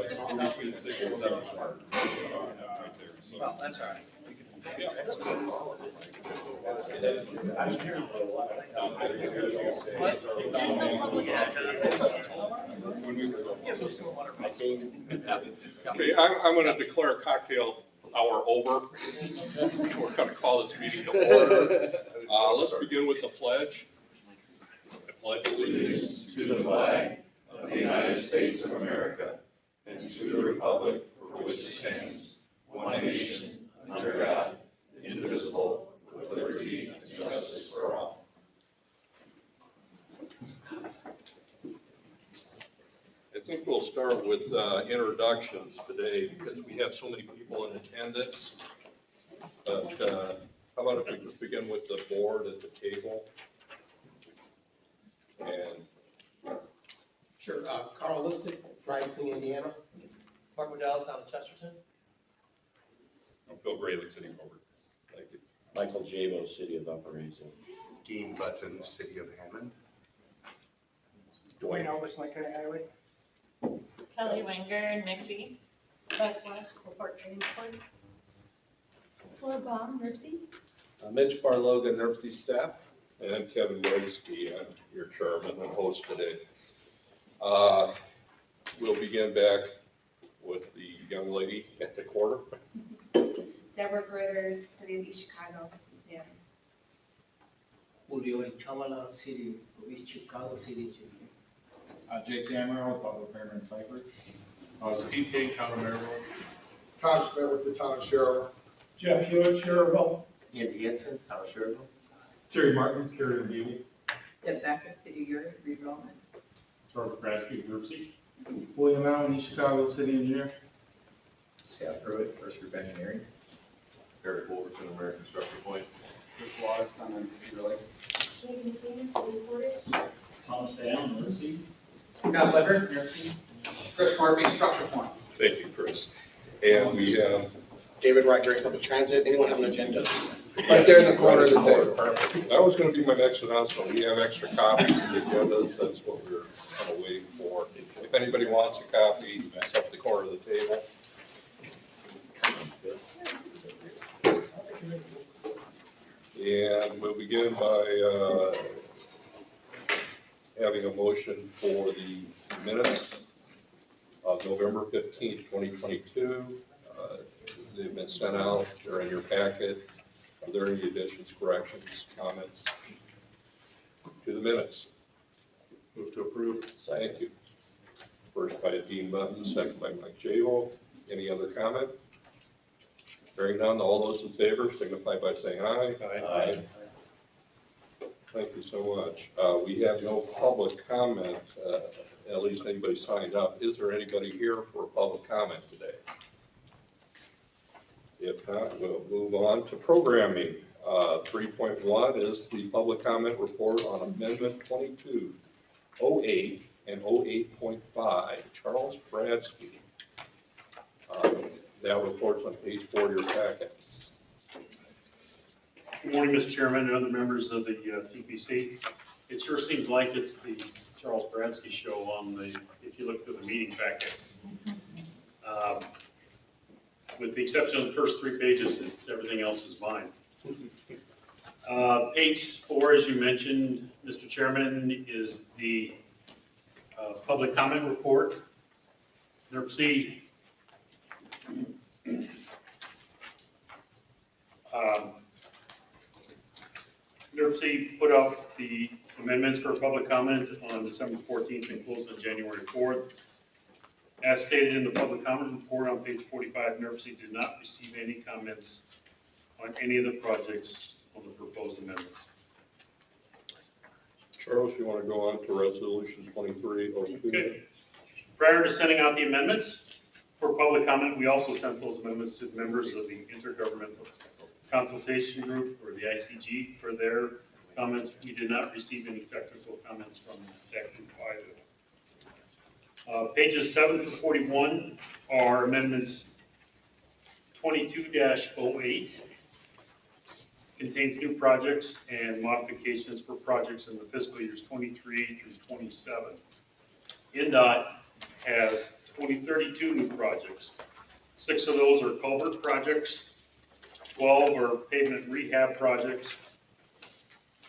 that's between 6 and 7 cars. Well, that's all right. Yeah. Okay, I'm going to declare cocktail hour over. We're going to call this meeting to order. Let's begin with the pledge. I pledge allegiance to the flag of the United States of America and to the republic for which it stands, one nation, under God, indivisible, with liberty and justice for all. I think we'll start with introductions today because we have so many people in attendance. But how about if we just begin with the board at the table? And Sure, Carl Listic, Triton, Indiana. Mark Waddell, Town of Chesterton. Bill Graylick, City of Hobart. Thank you. Michael Jabo, City of Valparaiso. Dean Button, City of Hammond. Dwayne Elvis, Lincoln Highway. Kelly Wenger, Nixie, Southwest, Fort Transport. Laura Baum, Nipsey. Mitch Barloga, NERC staff. And Kevin Rodsky, I'm your chairman and host today. We'll begin back with the young lady at the corner. Deborah Gritters, City of East Chicago, yeah. Julio Chavala, City of East Chicago, City. Jake Damero, Public Fairman Cypher. Steve King, Town of Maryville. Todd Schmidt with the Town of Sherrill. Jeff Hewitt, Sherrville. Andy Hanson, Town of Sherrill. Terry Martin, Carrier and Bugle. Deb Becker, City of Uri, redevelopment. Trevor Kraske, Groupsie. William Allen, East Chicago, City Engineer. Scott Pruitt, First Group Engineering. Eric Wolverton, American Construction Point. Chris Laws, Town of Cedar Lake. Shane McCain, City Portage. Thomas Allen, Mercy. Scott Lever, Nursing. Chris Corby, Structure Point. Thank you, Chris. And we have, David Riker, Public Transit. Anyone have an agenda? Right there in the corner of the table. Perfect. that was going to be my next announcement. We have extra copies of the agendas. That's what we're kind of waiting for. If anybody wants a copy, it's up the corner of the table. And we'll begin by having a motion for the minutes of November 15th, 2022. They've been sent out, they're in your packet. Are there any additions, corrections, comments to the minutes? Move to approve. Thank you. First by Dean Button, second by Mike Jabo. Any other comment? Hearing none, all those in favor signify by saying aye. Aye. Thank you so much. We have no public comment, at least anybody signed up. Is there anybody here for public comment today? If not, we'll move on to programming. 3.1 is the public comment report on Amendment 2208 and 08.5. Charles Bradsky. That report's on page 4 of your packet. Good morning, Mr. Chairman and other members of the TPC. It sure seems like it's the Charles Bradsky show on the, if you look through the meeting packet. With the exception of the first 3 pages, everything else is mine. Page 4, as you mentioned, Mr. Chairman, is the public comment report. NERC NERC put out the amendments for public comment on December 14th and closed on January 4th. As stated in the public comment report on page 45, NERC did not receive any comments on any of the projects on the proposed amendments. Charles, you want to go on to resolution 2302? Okay. Prior to sending out the amendments for public comment, we also sent those amendments to the members of the Intergovernmental Consultation Group, or the ICG, for their comments. We did not receive any technical comments from that group either. Pages 7 to 41 are amendments 22-08. Contains new projects and modifications for projects in the fiscal years 23 through 27. NDOT has 32 new projects. 6 of those are culvert projects, 12 are pavement rehab projects.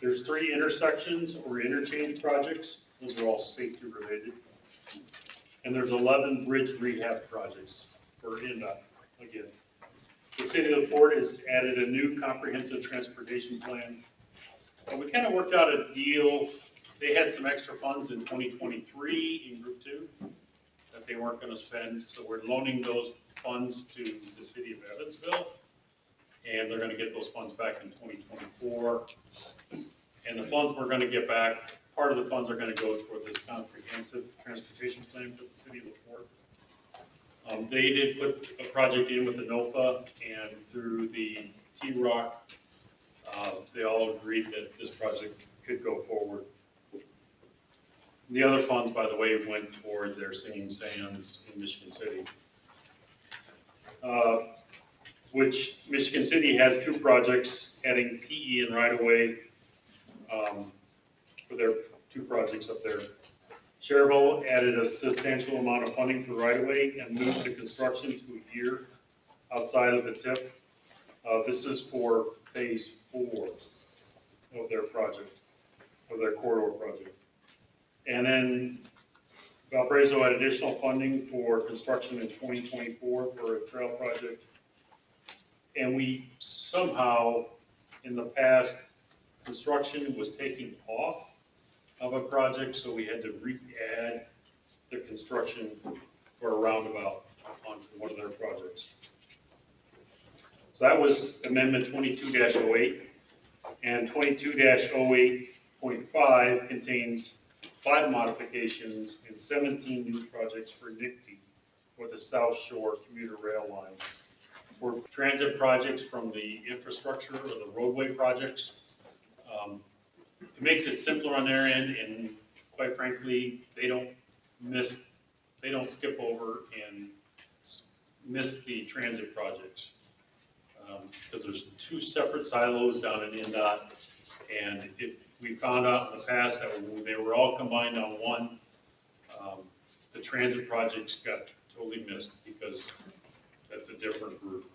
There's 3 intersections or interchange projects. Those are all safety related. And there's 11 bridge rehab projects for NDOT again. The city of LaPorte has added a new comprehensive transportation plan. We kind of worked out a deal. They had some extra funds in 2023 in Group 2 that they weren't going to spend. So we're loaning those funds to the city of Evansville. And they're going to get those funds back in 2024. And the funds we're going to get back, part of the funds are going to go toward this comprehensive transportation plan for the city of LaPorte. They did put a project in with the NOFA, and through the T-Rock, they all agreed that this project could go forward. The other funds, by the way, went toward their singing sands in Michigan City. Which Michigan City has 2 projects, adding PE and right-of-way for their 2 projects up there. Cherville added a substantial amount of funding for right-of-way and moved the construction to a year outside of the tip. This is for phase 4 of their project, of their corridor project. And then Valparaiso had additional funding for construction in 2024 for a trail project. And we somehow, in the past, construction was taking off of a project, so we had to re-add the construction for a roundabout onto one of their projects. So that was Amendment 22-08, and 22-08.5 contains 5 modifications and 17 new projects for NICTE, or the South Shore Commuter Rail Line. For transit projects from the infrastructure or the roadway projects, it makes it simpler on their end, and quite frankly, they don't skip over and miss the transit projects. Because there's 2 separate silos down in NDOT, and we found out in the past that when they were all combined on one, the transit projects got totally missed because that's a different group.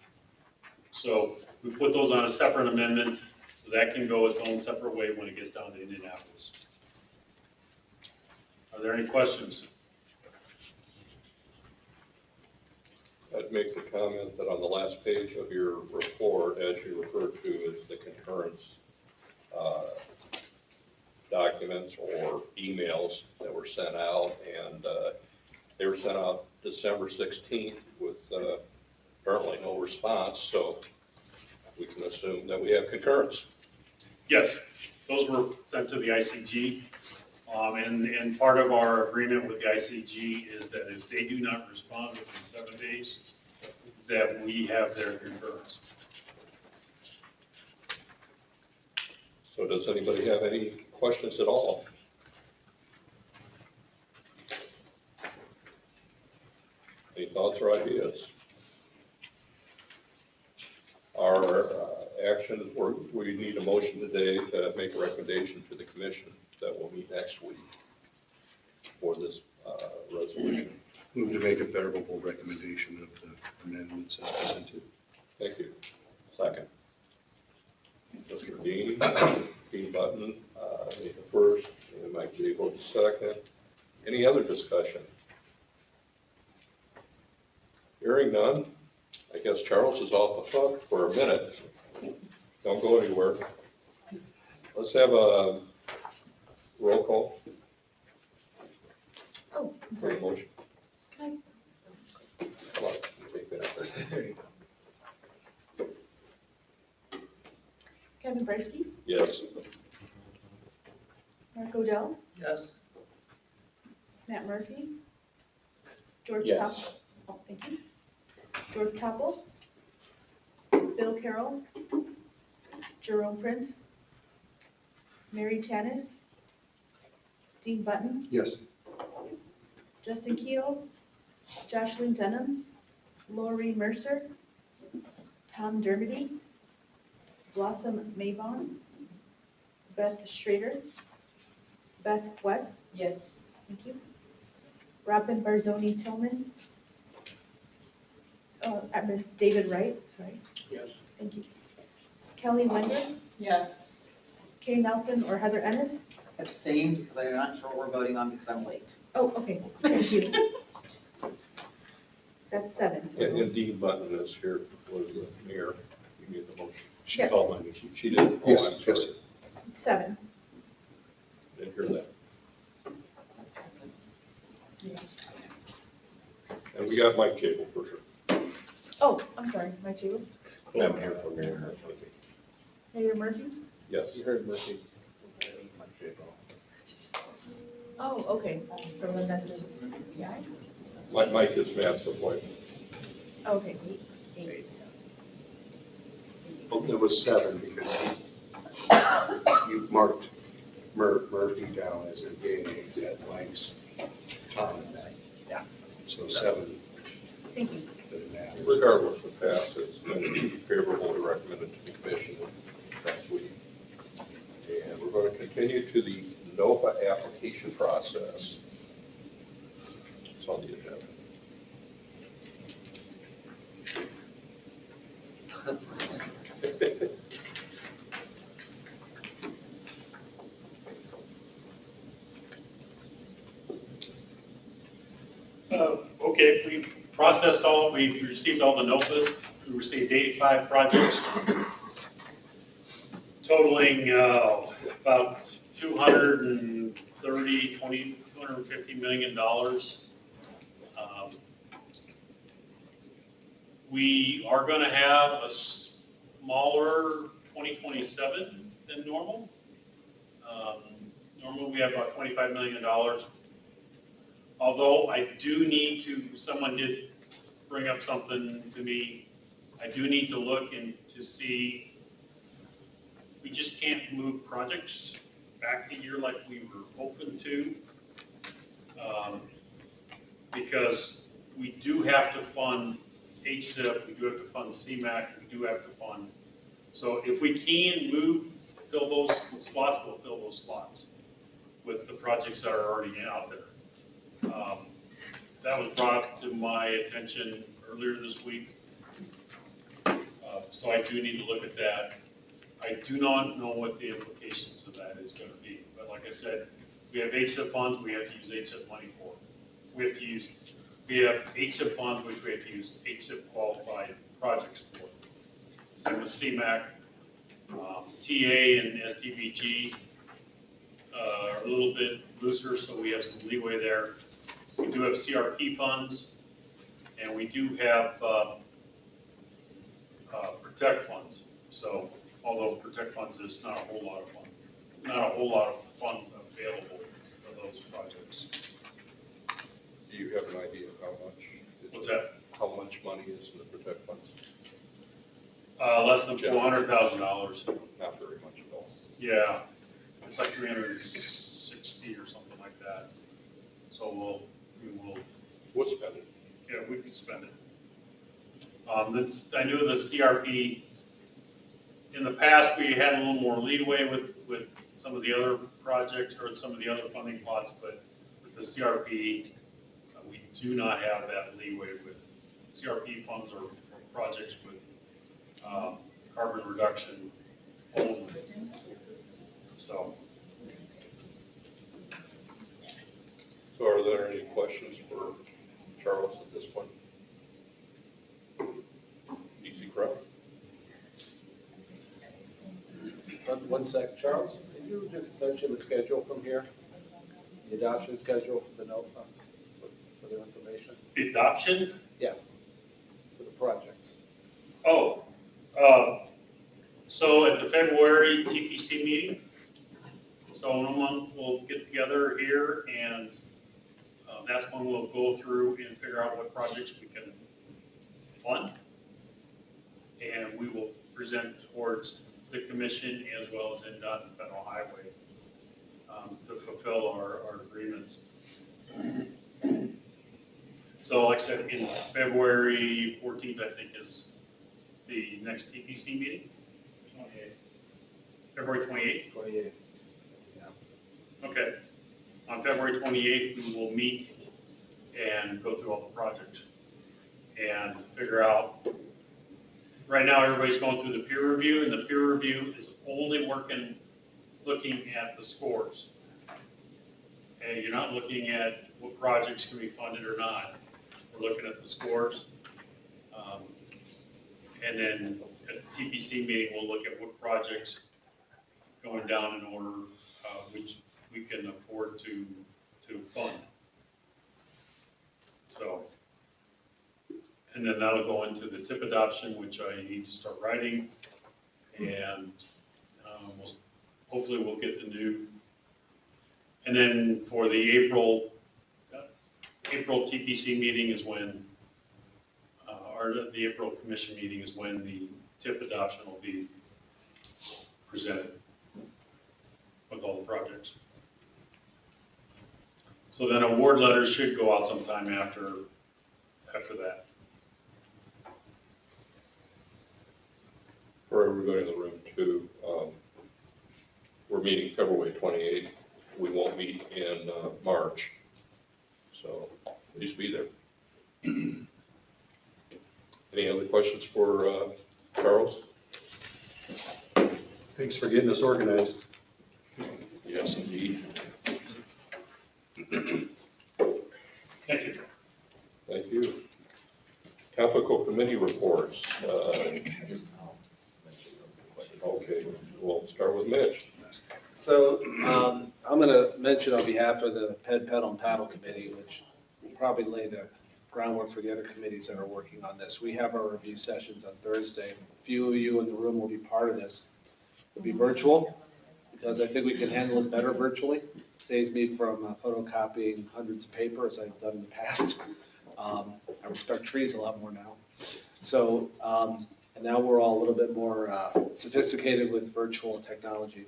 So we put those on a separate amendment, so that can go its own separate way when it gets down to Indianapolis. Are there any questions? I'd make the comment that on the last page of your report, as you referred to as the concurrence documents or emails that were sent out, and they were sent out December 16th with apparently no response, so we can assume that we have concurrence. Yes, those were sent to the ICG, and part of our agreement with the ICG is that if they do not respond within 7 days, that we have their concurrence. So does anybody have any questions at all? Any thoughts or ideas? Our action, we need a motion today to make a recommendation to the commission that will meet next week for this resolution. Move to make a favorable recommendation of the amendments as presented. Thank you. Second. Mr. Dean Button, made the first, and Mike Jabo the second. Any other discussion? Hearing none, I guess Charles is off the hook for a minute. Don't go anywhere. Let's have a roll call. Oh, I'm For sorry. a motion. Can Come on, take that. I, Kevin Bradke, Yes. Mark Odell, Yes. Matt Murphy, George Yes. Topple. Oh, thank you. George Topple, Bill Carroll, Jerome Prince, Mary Tanis, Dean Button, Yes. Justin Keel, Jocelyn Denham, Lori Mercer, Tom Dermody, Blossom Mavon, Beth Schrader, Beth West. Yes. Thank you. Robin Barzoni Tillman, At Miss David Wright, sorry, Yes. thank you. Kelly Wender, Yes. Kay Nelson, or Heather Ennis? Abstained because I'm not sure what we're voting on because I'm late. Oh, okay, thank you. That's 7. And Dean Button is here for the mayor. You need the motion. She Yes. called my name. She did? Oh, Yes, I'm yes. sorry. 7. Didn't hear that. And we got Mike Cable for sure. Oh, I'm sorry, my two. I'm here for Mayor. Mayor Murphy? Yes. You heard Murphy. Oh, okay, so then that's, yeah, Mike is Matt's appointment. okay, 8. Well, it was 7 because you marked Murphy down as a yea at Mike's comment. Yeah. So 7 Thank you. doesn't matter. Regardless of pass, it's favorably recommended to the commission next week. And we're going to continue to the NOFA application process. It's on the agenda. Okay, we processed all, we received all the NOFAs. We received 85 projects totaling about $250 million. We are going to have a smaller 2027 than normal. Normally, we have about $25 million. Although I do need to, someone did bring up something to me, I do need to look and to see, we just can't move projects back a year like we were hoping to. Because we do have to fund HSIP, we do have to fund CMAQ, we do have to fund. So if we can fill those slots, we'll fill those slots with the projects that are already out there. That was brought to my attention earlier this week. So I do need to look at that. I do not know what the implications of that is going to be. But like I said, we have HSIP funds we have to use HSIP money for. We have HSIP funds which we have to use HSIP qualified projects for. Same with CMAQ. TA and STVG are a little bit looser, so we have some leeway there. We do have CRP funds, and we do have Protect funds. So, although Protect funds is not a whole lot of funds available for those projects. Do you have an idea of how much? What's that? How much money is in the Protect funds? Less than $400,000. Not very much at all. Yeah, it's like 360 or something like that. So We'll spend it. yeah, we can spend it. I knew the CRP, in the past, we had a little more leeway with some of the other projects or some of the other funding plots, but with the CRP, we do not have that leeway with CRP funds or projects with carbon reduction only. So. So are there any questions for Charles at this point? Easy crowd. One sec, Charles, can you just mention the schedule from here? The adoption schedule for the NOFA, for their information? The adoption? Yeah, for the projects. Oh, so at the February TPC meeting, so in a month, we'll get together here and that's when we'll go through and figure out what projects we can fund. And we will present towards the commission as well as NDOT and Federal Highway to fulfill our agreements. So like I said, in February 14th, I think is the next TPC meeting. 28th. February 28th? 28th. Okay. On February 28th, we will meet and go through all the projects. and figure out, right now, everybody's going through the peer review, and the peer review is only looking at the scores. Okay, you're not looking at what projects can be funded or not. We're looking at the scores. And then at the TPC meeting, we'll look at what projects going down in order, which we can afford to fund. So, and then that'll go into the TIP adoption, which I need to start writing, and hopefully we'll get the new. And then for the April TPC meeting is when, or the April commission meeting is when the TIP adoption will be presented with all the projects. So then award letters should go out sometime after that. For everybody in the room too, we're meeting February 28th. We won't meet in March, so please be there. Any other questions for Charles? Thanks for getting us organized. Yes, indeed. Thank you. Thank you. Topical committee reports. Okay, we'll start with Mitch. So I'm going to mention on behalf of the Pedal and Paddle Committee, which will probably lay the groundwork for the other committees that are working on this. We have our review sessions on Thursday. A few of you in the room will be part of this. It'll be virtual because I think we can handle it better virtually. It saves me from photocopying hundreds of paper as I've done in the past. I respect trees a lot more now. So, and now we're all a little bit more sophisticated with virtual technology.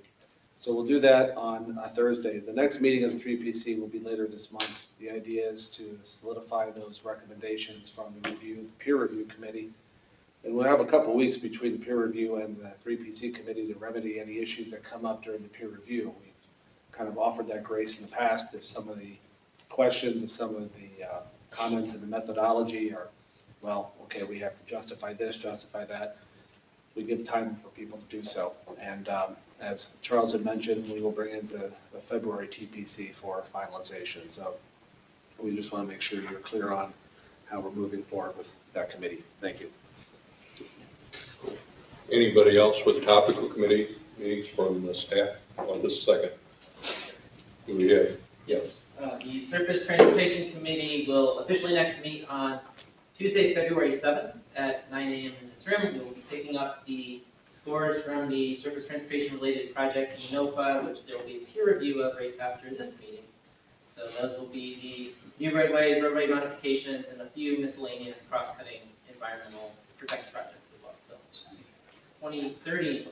So we'll do that on Thursday. The next meeting of the 3PC will be later this month. The idea is to solidify those recommendations from the peer review committee. And we'll have a couple weeks between the peer review and the 3PC committee to remedy any issues that come up during the peer review. We've kind of offered that grace in the past if some of the questions, if some of the comments in the methodology are, well, okay, we have to justify this, justify that. We give time for people to do so. And as Charles had mentioned, we will bring in the February TPC for finalization. So we just want to make sure you're clear on how we're moving forward with that committee. Thank you. Anybody else with topical committee meetings from the staff on this second? Do we have? Yes. The Surface Transportation Committee will officially next meet on Tuesday, February 7th at 9 a.m. in this room. We will be taking up the scores from the surface transportation related projects in NOFA, which there will be a peer review of right after this meeting. So those will be the new roadways, roadway modifications, and a few miscellaneous cross-cutting environmental protection projects as well. So 2030.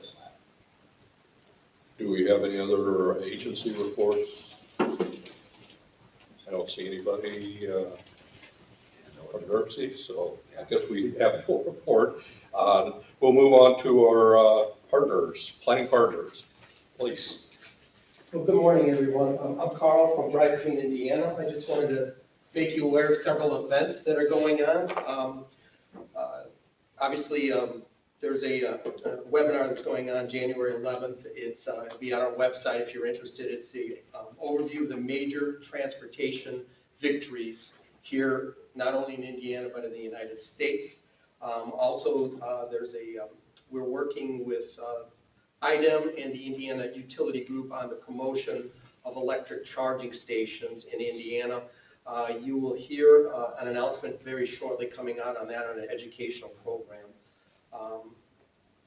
Do we have any other agency reports? I don't see anybody from NERC, so I guess we have a full report. We'll move on to our partners, planning partners, please. Well, good morning, everyone. I'm Carl from Drive Clean, Indiana. I just wanted to make you aware of several events that are going on. Obviously, there's a webinar that's going on January 11th. It'll be on our website if you're interested. It's the overview of the major transportation victories here, not only in Indiana, but in the United States. Also, we're working with IDEM and the Indiana Utility Group on the promotion of electric charging stations in Indiana. You will hear an announcement very shortly coming out on that on an educational program.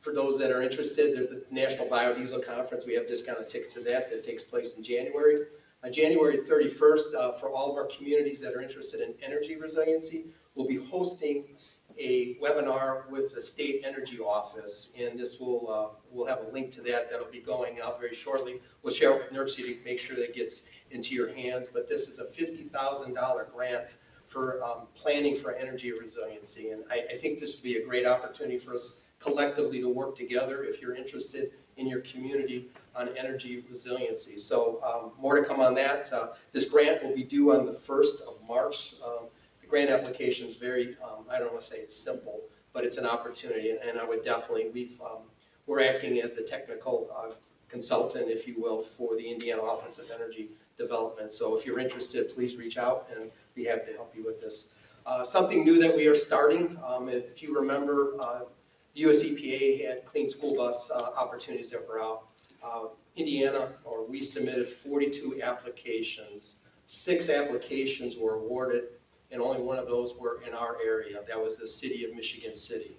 For those that are interested, there's the National Biodiesel Conference. We have discounted tickets to that takes place in January. On January 31st, for all of our communities that are interested in energy resiliency, we'll be hosting a webinar with the State Energy Office, and this will we'll have a link to that. That'll be going out very shortly. We'll share it with NERC to make sure that gets into your hands, but this is a $50,000 grant for planning for energy resiliency, and I think this would be a great opportunity for us collectively to work together if you're interested in your community on energy resiliency. So more to come on that. This grant will be due on the 1st of March. The grant application is very, I don't want to say it's simple, but it's an opportunity, and I would definitely, we're acting as the technical consultant, if you will, for the Indiana Office of Energy Development. So if you're interested, please reach out and be happy to help you with this. Something new that we are starting, if you remember, the US EPA had clean school bus opportunities that were out. Indiana, or we submitted 42 applications. 6 applications were awarded, and only one of those were in our area. That was the city of Michigan City.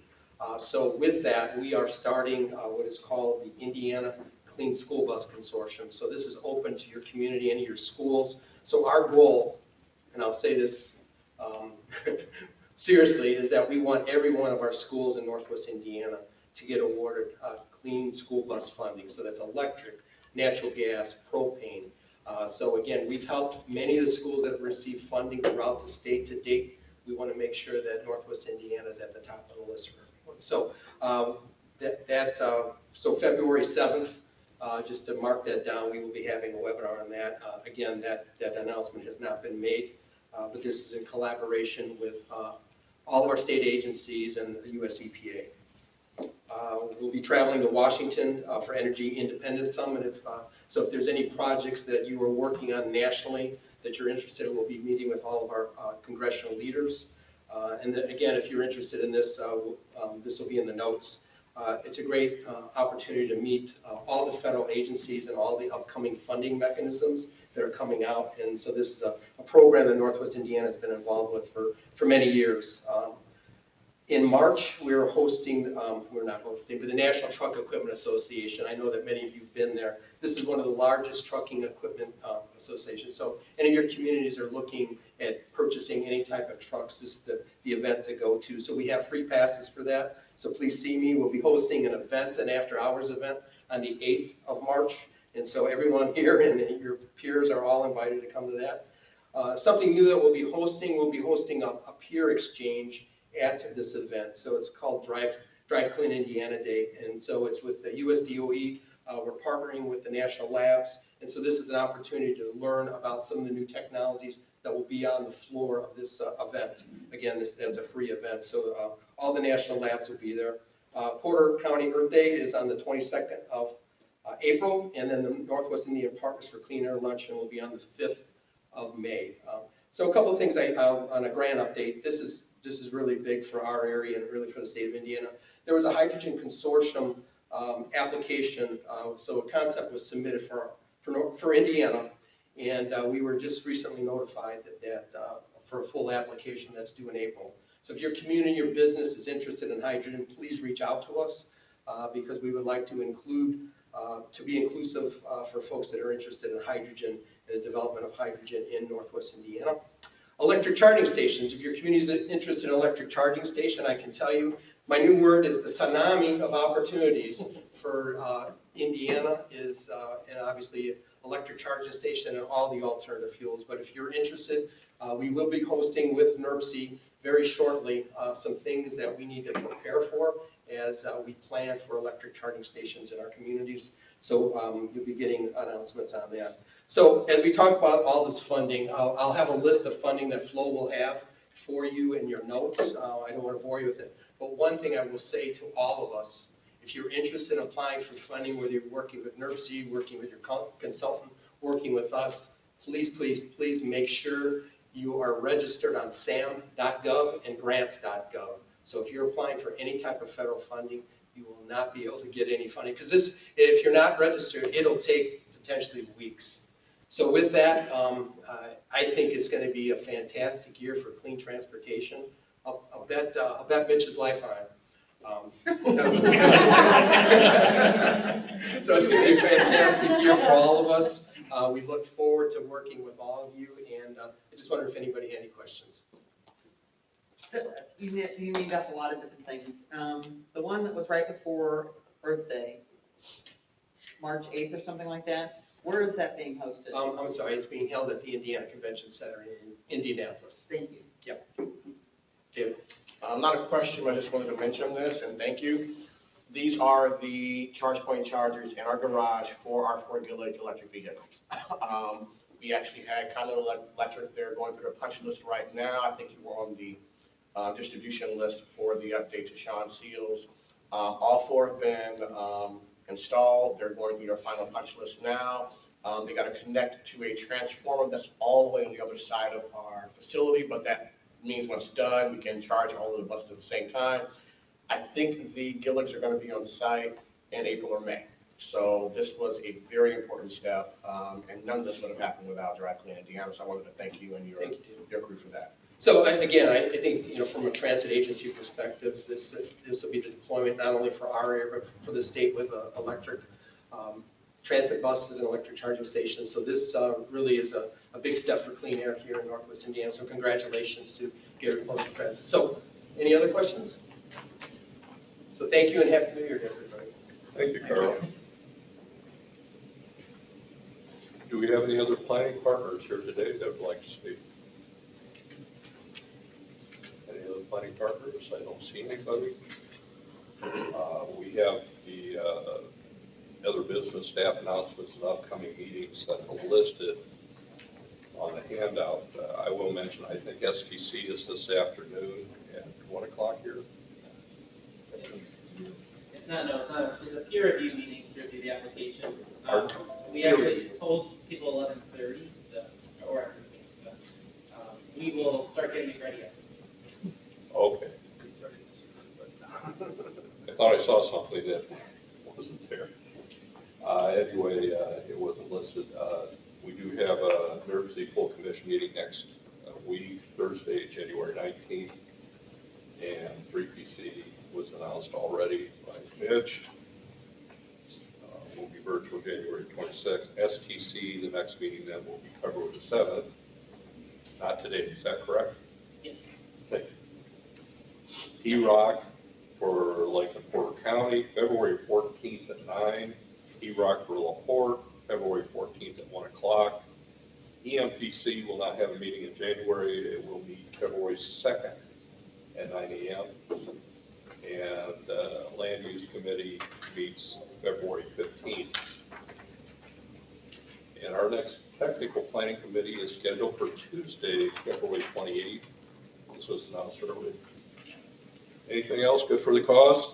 So with that, we are starting what is called the Indiana Clean School Bus Consortium. So this is open to your community and your schools. So our goal, and I'll say this seriously, is that we want every one of our schools in Northwest Indiana to get awarded clean school bus funding. So that's electric, natural gas, propane. So again, we've helped many of the schools that have received funding throughout the state to date. We want to make sure that Northwest Indiana is at the top of the list for everyone. So so February 7th, just to mark that down, we will be having a webinar on that. Again, that announcement has not been made, but this is in collaboration with all of our state agencies and the US EPA. We'll be traveling to Washington for Energy Independence Summit. So if there's any projects that you are working on nationally that you're interested in, we'll be meeting with all of our congressional leaders. And then, again, if you're interested in this, this will be in the notes. It's a great opportunity to meet all the federal agencies and all the upcoming funding mechanisms that are coming out. And so this is a program that Northwest Indiana has been involved with for many years. In March, we're hosting, we're not hosting, but the National Truck Equipment Association. I know that many of you have been there. This is one of the largest trucking equipment associations. So any of your communities are looking at purchasing any type of trucks, this is the event to go to. So we have free passes for that. So please see me. We'll be hosting an event, an after-hours event on the 8th of March. And so everyone here and your peers are all invited to come to that. Something new that we'll be hosting a peer exchange at this event. So it's called Drive Clean Indiana Day. And so it's with the USDOE. We're partnering with the national labs. And so this is an opportunity to learn about some of the new technologies that will be on the floor of this event. Again, that's a free event. So all the national labs will be there. Porter County Earth Day is on the 22nd of April. And then the Northwest Indiana Partners for Clean Air Luncheon will be on the 5th of May. So a couple of things on a grant update. This is really big for our area and really for the state of Indiana. There was a hydrogen consortium application, so a concept was submitted for Indiana, and we were just recently notified that for a full application that's due in April. So if your community, your business is interested in hydrogen, please reach out to us because we would like to be inclusive for folks that are interested in hydrogen and the development of hydrogen in Northwest Indiana. Electric charging stations. If your community is interested in electric charging station, I can tell you my new word is the tsunami of opportunities for Indiana is, and obviously electric charging station and all the alternative fuels. But if you're interested, we will be hosting with NERC very shortly some things that we need to prepare for as we plan for electric charging stations in our communities. So you'll be getting announcements on that. So as we talk about all this funding, I'll have a list of funding that Flo will have for you in your notes. I don't want to bore you with it. But one thing I will say to all of us, if you're interested in applying for funding, whether you're working with NERC, working with your consultant, working with us, please, please, please make sure you are registered on sam.gov and grants.gov. So if you're applying for any type of federal funding, you will not be able to get any funding because if you're not registered, it'll take potentially weeks. So with that, I think it's going to be a fantastic year for clean transportation. I'll bet Mitch's life on it. So it's going to be a fantastic year for all of us. We look forward to working with all of you, and I just wonder if anybody had any questions. You named up a lot of different things. The one that was right before Earth Day, March 8th or something like that, where is that being hosted? I'm sorry, it's being held at the Indiana Convention Center in Indianapolis. Thank you. Yep. David? Not a question, I just wanted to mention this, and thank you. These are the charge point chargers in our garage for our 4 Gillette electric vehicles. He actually had Continental Electric there going through the punch list right now. I think you were on the distribution list for the update to Sean Seals. All 4 have been installed. They're going through their final punch list now. They got to connect to a transformer that's all the way on the other side of our facility, but that means when it's done, we can charge all of the buses at the same time. I think the Gilligs are going to be on site in April or May. So this was a very important step, and none of this would have happened without Dry Clean Indiana. So I wanted to thank you and your crew for that. So again, I think, from a transit agency perspective, this will be the deployment not only for our area, but for the state with electric transit buses and electric charging stations. So this really is a big step for clean air here in Northwest Indiana. So congratulations to Gary Postal Transit. So any other questions? So thank you and Happy New Year to everybody. Thank you, Carl. Do we have any other planning partners here today that would like to speak? Any other planning partners? I don't see anybody. We have the other business staff announcements and upcoming meetings that are listed on the handout. I will mention, I think STC is this afternoon at 1 o'clock here. It's not, no, it's not, it's a peer review meeting to review the applications. We actually told people 11:30, so, or at this meeting, so, we will start getting it ready at this meeting. Okay. I thought I saw something that wasn't there. Anyway, it wasn't listed. We do have a NERC full commission meeting next week, Thursday, January 19th, and 3PC was announced already by Mitch. Will be virtual January 26th. STC, the next meeting then will be February the 7th. Not today, is that correct? Yes. Thank you. T-Rock for Lake and Porter County, February 14th at 9. T-Rock for LaPorte, February 14th at 1 o'clock. EMPC will not have a meeting in January. It will meet February 2nd at 9 a.m. And Land Use Committee meets February 15th. And our next Technical Planning Committee is scheduled for Tuesday, February 28th. This was announced earlier. Anything else good for the cause?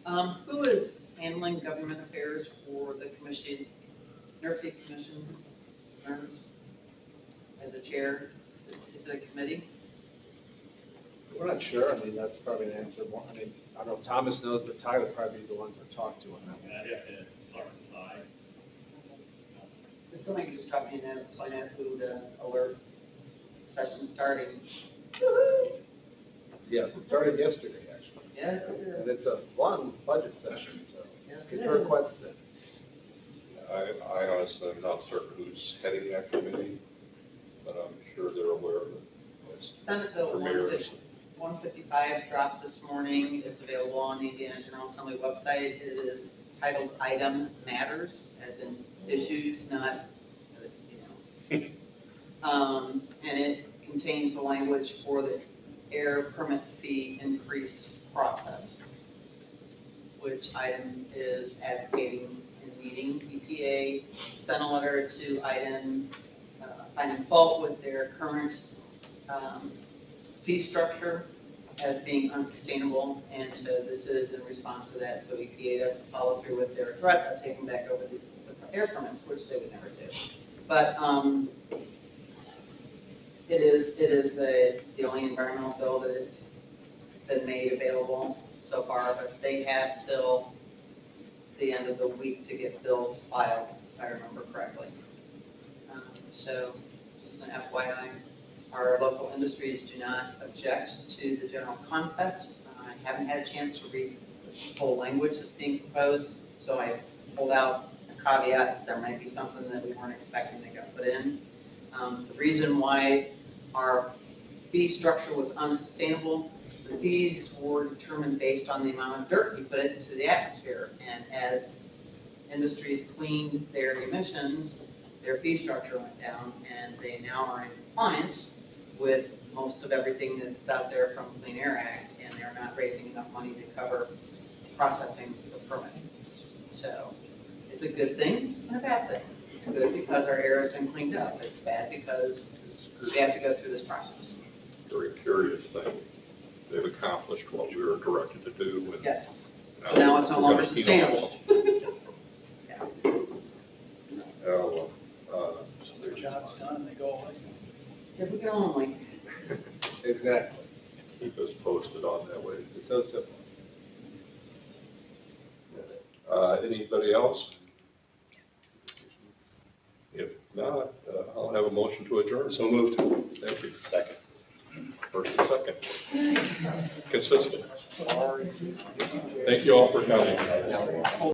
Who is handling government affairs for the commission, NERC Commission, as a chair? Is it a committee? We're not sure. I mean, that's probably an answer. I mean, I don't know if Thomas knows, but Ty would probably be the one to talk to on that. If somebody could just drop me a note so I know who the alert session starting. Yes, it started yesterday, actually. Yes, it's And it's a long budget session, so Yes, get it your is. requests in. I honestly am not certain who's heading that committee, but I'm sure they're aware of it. Senate Bill Premiers. 155 dropped this morning. It's available on the Indiana General Assembly website. It is titled Item Matters, as in issues, not, and it contains the language for the air permit fee increase process, which item is advocating in meeting. EPA sent a letter to item, finding fault with their current fee structure as being unsustainable, and this is in response to that, so EPA doesn't follow through with their threat of taking back over the air permits, which they would never do. But it is the only environmental bill that has been made available so far, but they have till the end of the week to get bills filed, if I remember correctly. So just an FYI. Our local industries do not object to the general concept. I haven't had a chance to read the full language that's being proposed, so I pulled out a caveat. There might be something that we weren't expecting to get put in. The reason why our fee structure was unsustainable, the fees were determined based on the amount of dirt we put into the atmosphere. And as industries cleaned their emissions, their fee structure went down, and they now are in compliance with most of everything that's out there from Clean Air Act, and they're not raising enough money to cover processing the permits. So it's a good thing and a bad thing. It's good because our air has been cleaned up. It's bad because we have to go through this process. Very curious thing. They've accomplished what we were directed to do. And Yes. So now it's no we're longer gonna penalize sustainable. them. Well, So their job's done and they go away. If we can only. Exactly. keep us posted on that way. It's so simple. Anybody else? If not, I'll have a motion to adjourn. So moved. Thank you. Second. First and second. Consistent. Thank you all for coming.